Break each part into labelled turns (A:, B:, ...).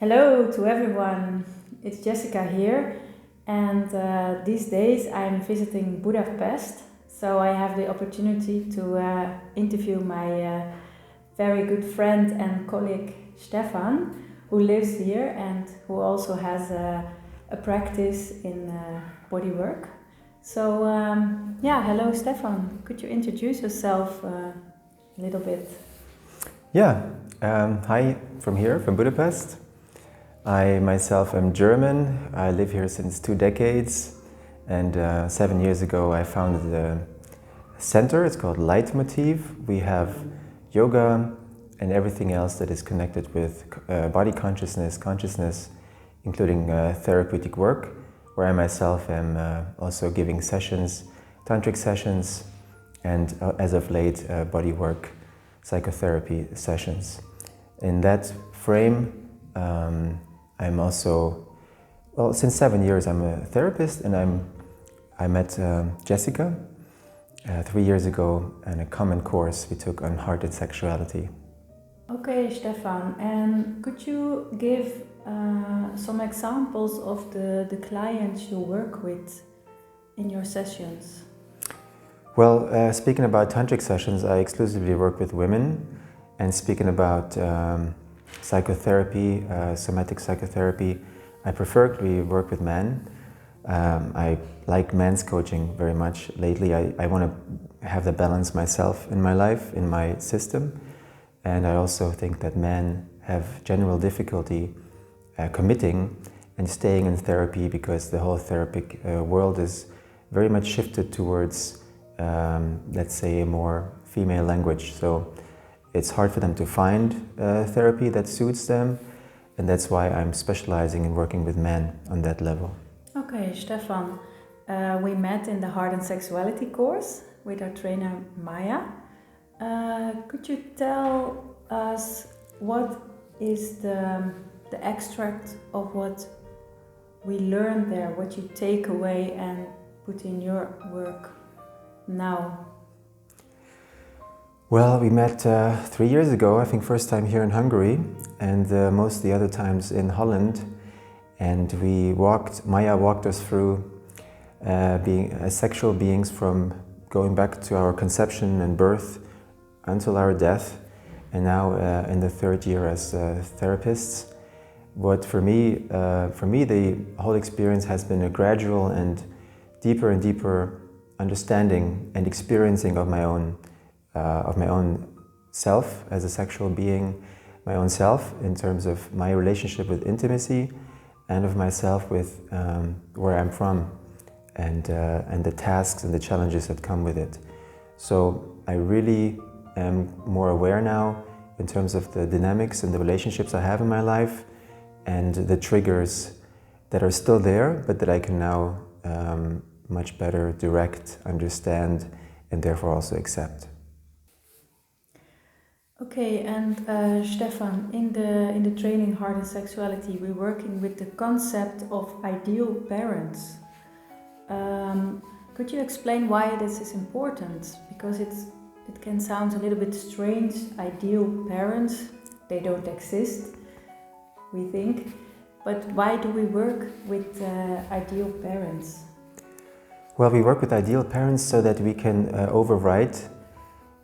A: Hello to everyone, it's Jessica here, and these days I'm visiting Budapest, so I have the opportunity to interview my very good friend and colleague Stefan, who lives here and who also has a practice in bodywork. So, yeah, hello Stefan, could you introduce yourself a little bit?
B: Yeah, hi from here, from Budapest. I myself am German. I live here since 2 decades, and 7 years ago I founded a center. It's called Leitmotiv. We have yoga and everything else that is connected with body consciousness, including therapeutic work, where I myself am also giving sessions, tantric sessions, and as of late, bodywork psychotherapy sessions. In that frame, I'm also, well, since 7 years I'm a therapist, and I met Jessica 3 years ago in a common course we took on Heart and Sexuality.
A: Okay, Stefan, and could you give some examples of the clients you work with in your sessions?
B: Well, speaking about tantric sessions, I exclusively work with women, and speaking about psychotherapy, somatic psychotherapy, I preferably work with men. I like men's coaching very much lately. I want to have the balance myself in my life, in my system, and I also think that men have general difficulty committing and staying in therapy because the whole therapeutic world is very much shifted towards, let's say, a more female language. So it's hard for them to find therapy that suits them, and that's why I'm specializing in working with men on that level.
A: Okay, Stefan, we met in the Heart and Sexuality course with our trainer Maya. Could you tell us what is the extract of what we learned there, what you take away and put in your work now?
B: Well, we met 3 years ago, I think first time here in Hungary, and most of the other times in Holland. And Maya walked us through being sexual beings from going back to our conception and birth until our death, and now in the third year as therapists. But for me, the whole experience has been a gradual and deeper understanding and experiencing of my own self as a sexual being, my own self in terms of my relationship with intimacy, and of myself with where I'm from, and the tasks and the challenges that come with it. So I really am more aware now in terms of the dynamics and the relationships I have in my life, and the triggers that are still there, but that I can now much better direct, understand, and therefore also accept.
A: Okay, and Stefan, in the training Heart and Sexuality, we're working with the concept of ideal parents. Could you explain why this is important? Because it can sound a little bit strange. Ideal parents, they don't exist, we think. But why do we work with ideal parents?
B: Well, we work with ideal parents so that we can overwrite,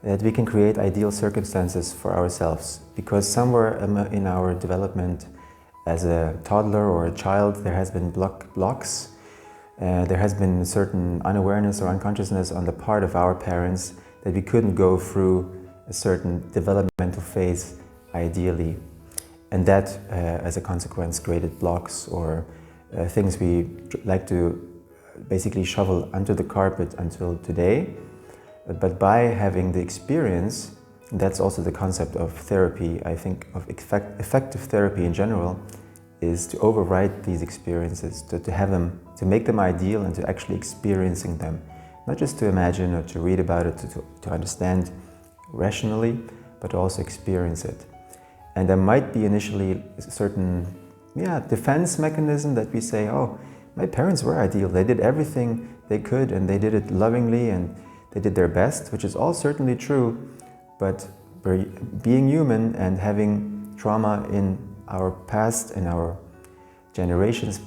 B: that we can create ideal circumstances for ourselves. Because somewhere in our development as a toddler or a child, there has been blocks. There has been a certain unawareness or unconsciousness on the part of our parents that we couldn't go through a certain developmental phase ideally. And that, as a consequence, created blocks or things we like to basically shovel under the carpet until today. But by having the experience, that's also the concept of therapy, I think, of effective therapy in general, is to overwrite these experiences, to have them, to make them ideal and to actually experiencing them. Not just to imagine or to read about it, to understand rationally, but also experience it. And there might be initially a certain defense mechanism that we say, oh, my parents were ideal, they did everything they could and they did it lovingly and they did their best, which is all certainly true, but being human and having trauma in our past and our generations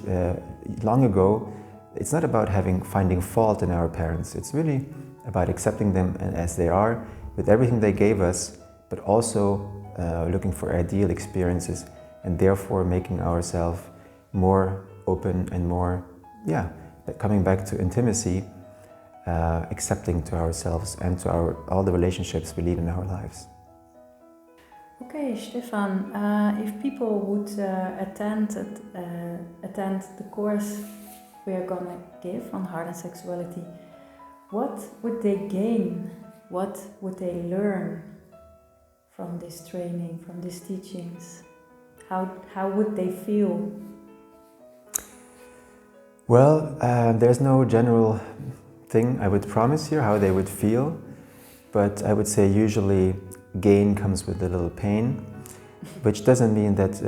B: long ago, it's not about finding fault in our parents. It's really about accepting them as they are, with everything they gave us, but also looking for ideal experiences and therefore making ourselves more open and more, coming back to intimacy, accepting to ourselves and to all the relationships we lead in our lives.
A: Okay, Stefan, if people would attend the course we are gonna give on heart and sexuality, what would they gain? What would they learn from this training, from these teachings? How would they feel?
B: Well, there's no general thing I would promise here how they would feel, but I would say usually gain comes with a little pain, which doesn't mean that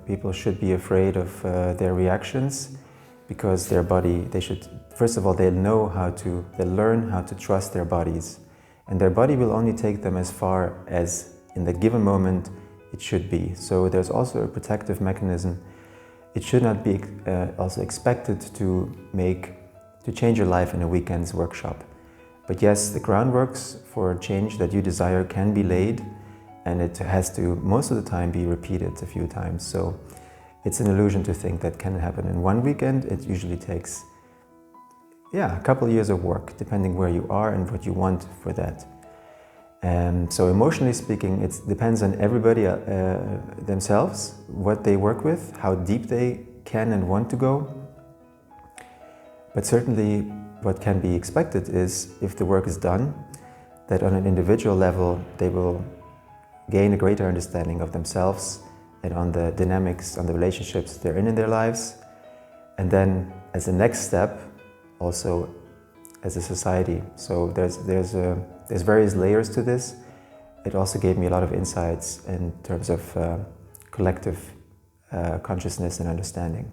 B: people should be afraid of their reactions, because their body, first of all, they'll learn how to trust their bodies, and their body will only take them as far as in the given moment it should be. So there's also a protective mechanism. It should not be also expected to change your life in a weekend's workshop. But yes, the groundworks for change that you desire can be laid, and it has to, most of the time, be repeated a few times. So it's an illusion to think that can happen in one weekend. It usually takes, a couple of years of work, depending where you are and what you want for that. So emotionally speaking, it depends on everybody themselves, what they work with, how deep they can and want to go. But certainly what can be expected is, if the work is done, that on an individual level they will gain a greater understanding of themselves and on the dynamics, on the relationships they're in their lives. And then as a next step, also as a society. So there's various layers to this. It also gave me a lot of insights in terms of collective consciousness and understanding.